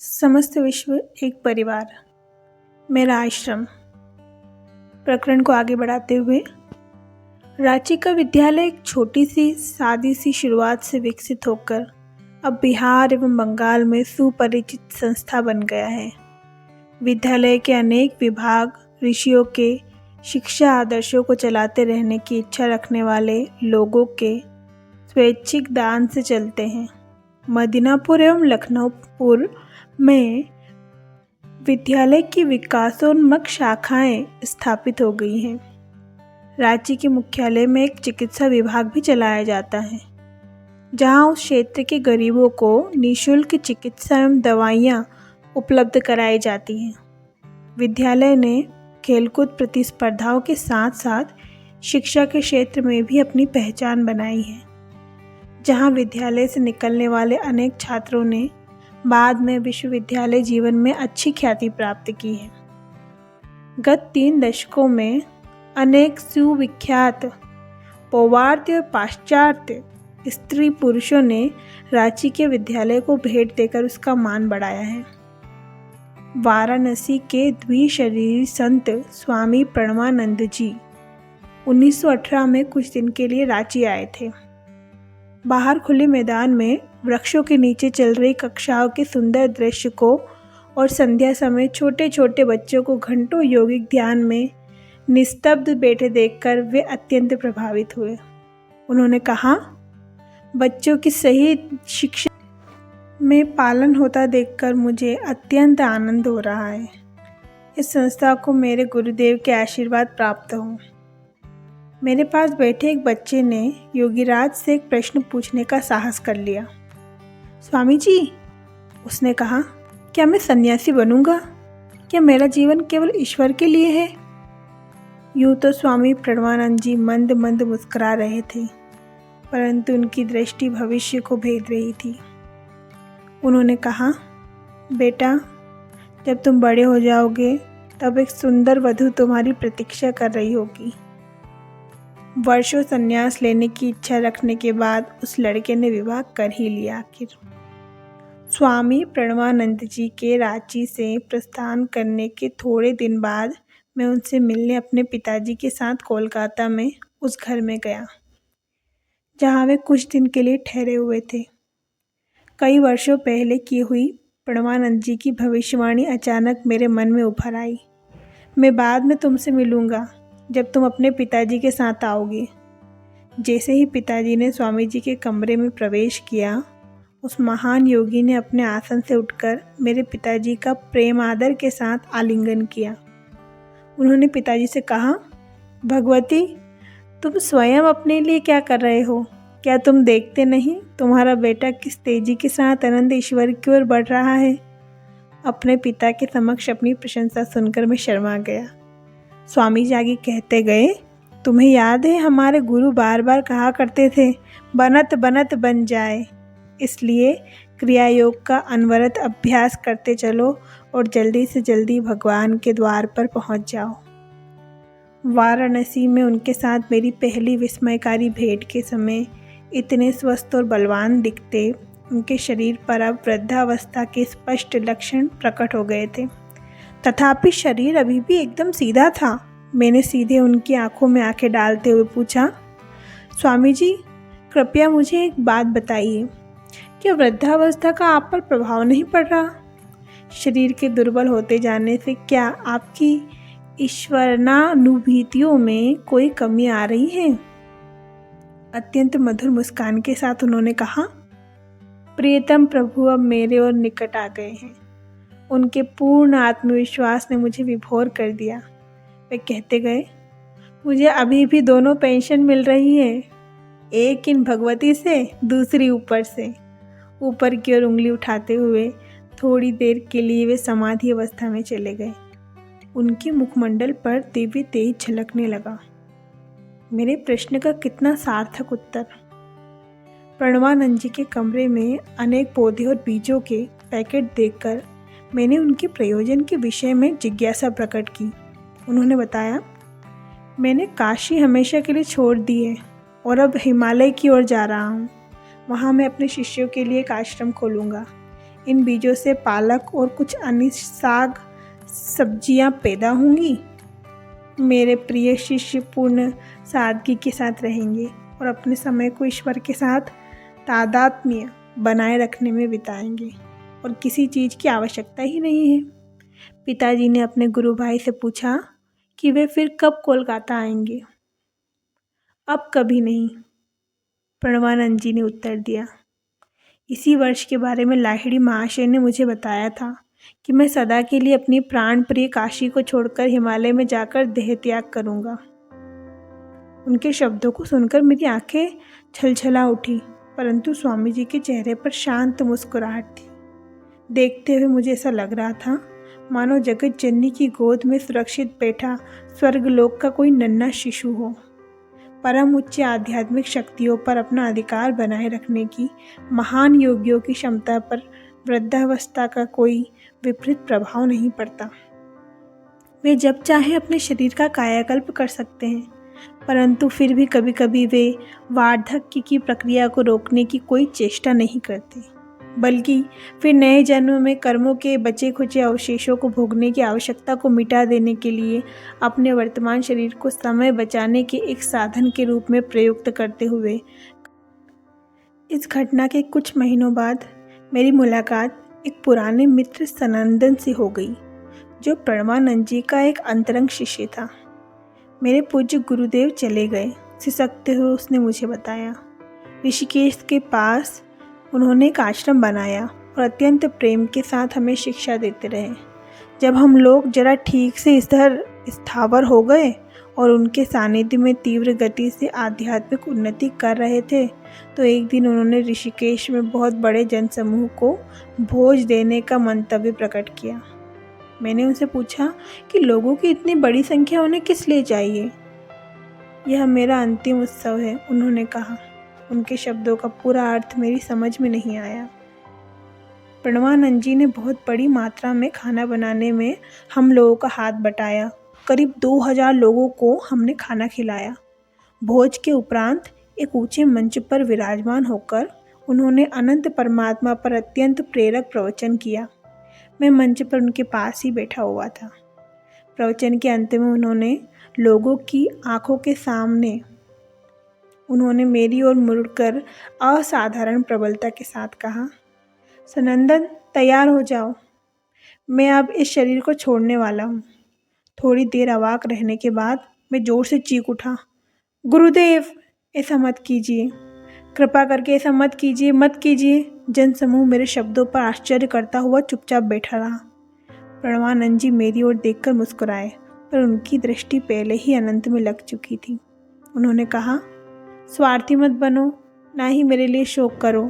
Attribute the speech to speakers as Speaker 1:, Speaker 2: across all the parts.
Speaker 1: समस्त विश्व एक परिवार, मेरा आश्रम। प्रकरण को आगे बढ़ाते हुए, रांची का विद्यालय एक छोटी सी सादी सी शुरुआत से विकसित होकर अब बिहार एवं बंगाल में सुपरिचित संस्था बन गया है। विद्यालय के अनेक विभाग ऋषियों के शिक्षा आदर्शों को चलाते रहने की इच्छा रखने वाले लोगों के स्वैच्छिक दान से चलते हैं। मदीनापुर एवं लखनऊपुर में विद्यालय की विकासोन्मुख शाखाएं स्थापित हो गई हैं। रांची के मुख्यालय में एक चिकित्सा विभाग भी चलाया जाता है, जहां उस क्षेत्र के गरीबों को निःशुल्क चिकित्सा एवं दवाइयां उपलब्ध कराई जाती हैं। विद्यालय ने खेलकूद प्रतिस्पर्धाओं के साथ साथ शिक्षा के क्षेत्र में भी अपनी पहचान बनाई है, जहां विद्यालय से निकलने वाले अनेक छात्रों ने बाद में विश्वविद्यालय जीवन में अच्छी ख्याति प्राप्त की है। गत 3 दशकों में अनेक सुविख्यात पौवार्त्य और पाश्चात्य स्त्री पुरुषों ने रांची के विद्यालय को भेंट देकर उसका मान बढ़ाया है। वाराणसी के द्विशरीरी संत स्वामी प्रणवानंद जी 1918 में कुछ दिन के लिए रांची आए थे। बाहर खुले मैदान में वृक्षों के नीचे चल रही कक्षाओं के सुंदर दृश्य को और संध्या समय छोटे छोटे बच्चों को घंटों यौगिक ध्यान में निस्तब्ध बैठे देखकर वे अत्यंत प्रभावित हुए। उन्होंने कहा, बच्चों की सही शिक्षा में पालन होता देखकर मुझे अत्यंत आनंद हो रहा है। इस संस्था को मेरे गुरुदेव के आशीर्वाद प्राप्त हों। मेरे पास बैठे एक बच्चे ने योगीराज से एक प्रश्न पूछने का साहस कर लिया। स्वामी जी, उसने कहा, क्या मैं सन्यासी बनूंगा? क्या मेरा जीवन केवल ईश्वर के लिए है? यूँ तो स्वामी प्रणवानंद जी मंद मंद मुस्कुरा रहे थे, परंतु उनकी दृष्टि भविष्य को भेद रही थी। उन्होंने कहा, बेटा, जब तुम बड़े हो जाओगे तब एक सुंदर वधू तुम्हारी प्रतीक्षा कर रही होगी। वर्षों संन्यास लेने की इच्छा रखने के बाद उस लड़के ने विवाह कर ही लिया आखिर। स्वामी प्रणवानंद जी के रांची से प्रस्थान करने के थोड़े दिन बाद मैं उनसे मिलने अपने पिताजी के साथ कोलकाता में उस घर में गया, जहाँ वे कुछ दिन के लिए ठहरे हुए थे। कई वर्षों पहले की हुई प्रणवानंद जी की भविष्यवाणी अचानक मेरे मन में उभर आई। मैं बाद में तुमसे मिलूँगा जब तुम अपने पिताजी के साथ आओगे। जैसे ही पिताजी ने स्वामी जी के कमरे में प्रवेश किया, उस महान योगी ने अपने आसन से उठकर मेरे पिताजी का प्रेम आदर के साथ आलिंगन किया। उन्होंने पिताजी से कहा, भगवती, तुम स्वयं अपने लिए क्या कर रहे हो? क्या तुम देखते नहीं तुम्हारा बेटा किस तेजी के साथ अनंत ईश्वर की ओर बढ़ रहा है? अपने पिता के समक्ष अपनी प्रशंसा सुनकर मैं शर्मा गया। स्वामी जी आगे कहते गए, तुम्हें याद है हमारे गुरु बार बार कहा करते थे, बनत बनत बन जाए। इसलिए क्रिया योग का अनवरत अभ्यास करते चलो और जल्दी से जल्दी भगवान के द्वार पर पहुंच जाओ। वाराणसी में उनके साथ मेरी पहली विस्मयकारी भेंट के समय इतने स्वस्थ और बलवान दिखते उनके शरीर पर अब वृद्धावस्था के स्पष्ट लक्षण प्रकट हो गए थे। तथापि शरीर अभी भी एकदम सीधा था। मैंने सीधे उनकी आंखों में आंखें डालते हुए पूछा, स्वामी जी, कृपया मुझे एक बात बताइए, क्या वृद्धावस्था का आप पर प्रभाव नहीं पड़ रहा? शरीर के दुर्बल होते जाने से क्या आपकी ईश्वरानुभूतियों में कोई कमी आ रही है? अत्यंत मधुर मुस्कान के साथ उन्होंने कहा, प्रियतम प्रभु अब मेरे और निकट आ गए हैं। उनके पूर्ण आत्मविश्वास ने मुझे विभोर कर दिया। वे कहते गए, मुझे अभी भी दोनों पेंशन मिल रही है, एक इन भगवती से, दूसरी ऊपर से। ऊपर की ओर उंगली उठाते हुए थोड़ी देर के लिए वे समाधि अवस्था में चले गए। उनके मुखमंडल पर दिव्य तेज झलकने लगा। मेरे प्रश्न का कितना सार्थक उत्तर। प्रणवानंद जी के कमरे में अनेक पौधे और बीजों के पैकेट देखकर मैंने उनके प्रयोजन के विषय में जिज्ञासा प्रकट की। उन्होंने बताया, मैंने काशी हमेशा के लिए छोड़ दी है और अब हिमालय की ओर जा रहा हूँ। वहाँ मैं अपने शिष्यों के लिए एक आश्रम खोलूँगा। इन बीजों से पालक और कुछ अन्य साग सब्जियां पैदा होंगी। मेरे प्रिय शिष्य पूर्ण सादगी के साथ रहेंगे और अपने समय को ईश्वर के साथ तादात्म्य बनाए रखने में बिताएंगे और किसी चीज़ की आवश्यकता ही नहीं है। पिताजी ने अपने गुरु भाई से पूछा कि वे फिर कब कोलकाता आएंगे। अब कभी नहीं, प्रणवानंद जी ने उत्तर दिया। इसी वर्ष के बारे में लाहिड़ी महाशय ने मुझे बताया था कि मैं सदा के लिए अपनी प्राण प्रिय काशी को छोड़कर हिमालय में जाकर देह त्याग करूंगा। उनके शब्दों को सुनकर मेरी आंखें छलछला उठी, परंतु स्वामी जी के चेहरे पर शांत मुस्कुराहट थी। देखते हुए मुझे ऐसा लग रहा था मानो जगत जननी की गोद में सुरक्षित बैठा स्वर्गलोक का कोई नन्हा शिशु हो। परम उच्च आध्यात्मिक शक्तियों पर अपना अधिकार बनाए रखने की महान योगियों की क्षमता पर वृद्धावस्था का कोई विपरीत प्रभाव नहीं पड़ता। वे जब चाहे अपने शरीर का कायाकल्प कर सकते हैं, परंतु फिर भी कभी कभी वे वार्धक्य की प्रक्रिया को रोकने की कोई चेष्टा नहीं करते, बल्कि फिर नए जन्म में कर्मों के बचे खुचे अवशेषों को भोगने की आवश्यकता को मिटा देने के लिए अपने वर्तमान शरीर को समय बचाने के एक साधन के रूप में प्रयुक्त करते हुए। इस घटना के कुछ महीनों बाद मेरी मुलाकात एक पुराने मित्र सनंदन से हो गई, जो प्रणवानंद जी का एक अंतरंग शिष्य था। मेरे पूज्य गुरुदेव चले गए, सिसकते हुए उसने मुझे बताया। ऋषिकेश के पास उन्होंने एक आश्रम बनाया और अत्यंत प्रेम के साथ हमें शिक्षा देते रहे। जब हम लोग जरा ठीक से इधर स्थावर हो गए और उनके सानिध्य में तीव्र गति से आध्यात्मिक उन्नति कर रहे थे, तो एक दिन उन्होंने ऋषिकेश में बहुत बड़े जनसमूह को भोज देने का मंतव्य प्रकट किया। मैंने उनसे पूछा कि लोगों की इतनी बड़ी संख्या उन्हें किस लिए चाहिए। यह मेरा अंतिम उत्सव है, उन्होंने कहा। उनके शब्दों का पूरा अर्थ मेरी समझ में नहीं आया। प्रणवानंद जी ने बहुत बड़ी मात्रा में खाना बनाने में हम लोगों का हाथ बटाया। करीब 2000 लोगों को हमने खाना खिलाया। भोज के उपरांत एक ऊंचे मंच पर विराजमान होकर उन्होंने अनंत परमात्मा पर अत्यंत प्रेरक प्रवचन किया। मैं मंच पर उनके पास ही बैठा हुआ था। प्रवचन के अंत में उन्होंने लोगों की आंखों के सामने उन्होंने मेरी ओर मुड़कर असाधारण प्रबलता के साथ कहा, सनंदन, तैयार हो जाओ, मैं अब इस शरीर को छोड़ने वाला हूँ। थोड़ी देर अवाक रहने के बाद मैं जोर से चीख उठा, गुरुदेव, ऐसा मत कीजिए, कृपा करके ऐसा मत कीजिए, मत कीजिए। जनसमूह मेरे शब्दों पर आश्चर्य करता हुआ चुपचाप बैठा रहा। प्रणवानंद जी मेरी ओर देखकर मुस्कुराए, पर उनकी दृष्टि पहले ही अनंत में लग चुकी थी। उन्होंने कहा, स्वार्थी मत बनो, ना ही मेरे लिए शोक करो।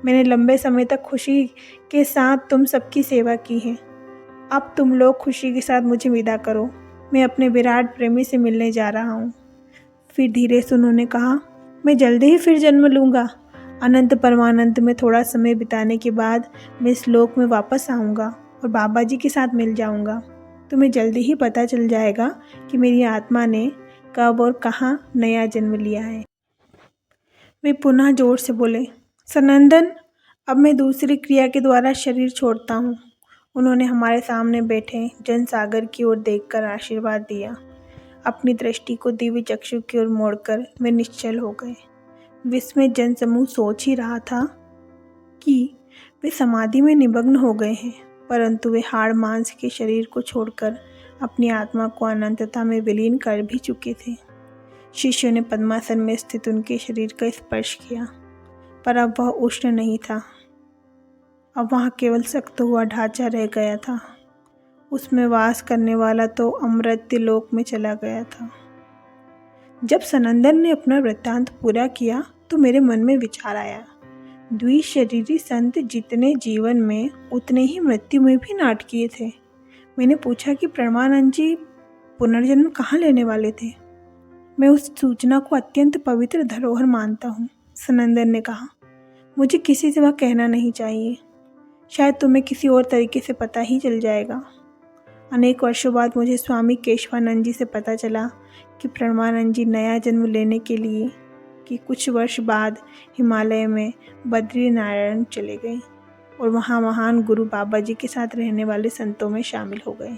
Speaker 1: मैंने लंबे समय तक खुशी के साथ तुम सबकी सेवा की है। अब तुम लोग खुशी के साथ मुझे विदा करो। मैं अपने विराट प्रेमी से मिलने जा रहा हूँ। फिर धीरे से उन्होंने कहा, मैं जल्दी ही फिर जन्म लूँगा। अनंत परमानंद में थोड़ा समय बिताने के बाद मैं इस लोक में वापस आऊँगा और बाबा जी के साथ मिल जाऊँगा। तुम्हें जल्दी ही पता चल जाएगा कि मेरी आत्मा ने कब और कहाँ नया जन्म लिया है। वे पुनः जोर से बोले, सनंदन, अब मैं दूसरी क्रिया के द्वारा शरीर छोड़ता हूँ। उन्होंने हमारे सामने बैठे जनसागर की ओर देखकर आशीर्वाद दिया। अपनी दृष्टि को दिव्य चक्षु की ओर मोड़कर वे निश्चल हो गए। विस्मय जनसमूह सोच ही रहा था कि वे समाधि में निमग्न हो गए हैं, परंतु वे हाड़ मांस के शरीर को छोड़कर अपनी आत्मा को अनंतता में विलीन कर भी चुके थे। शिष्यों ने पद्मासन में स्थित उनके शरीर का स्पर्श किया, पर अब वह उष्ण नहीं था। अब वहाँ केवल सख्त हुआ ढांचा रह गया था। उसमें वास करने वाला तो अमृत्य लोक में चला गया था। जब सनंदन ने अपना वृत्तांत पूरा किया तो मेरे मन में विचार आया, द्विशरीरी संत जितने जीवन में उतने ही मृत्यु में भी नाटकीय थे। मैंने पूछा कि प्रणवानंद जी पुनर्जन्म कहाँ लेने वाले थे। मैं उस सूचना को अत्यंत पवित्र धरोहर मानता हूँ, सनंदन ने कहा। मुझे किसी से वह कहना नहीं चाहिए। शायद तुम्हें किसी और तरीके से पता ही चल जाएगा। अनेक वर्षों बाद मुझे स्वामी केशवानंद जी से पता चला कि प्रणवानंद जी नया जन्म लेने के लिए कि कुछ वर्ष बाद हिमालय में बद्रीनारायण चले गए। और वहाँ महान गुरु बाबा जी के साथ रहने वाले संतों में शामिल हो गए।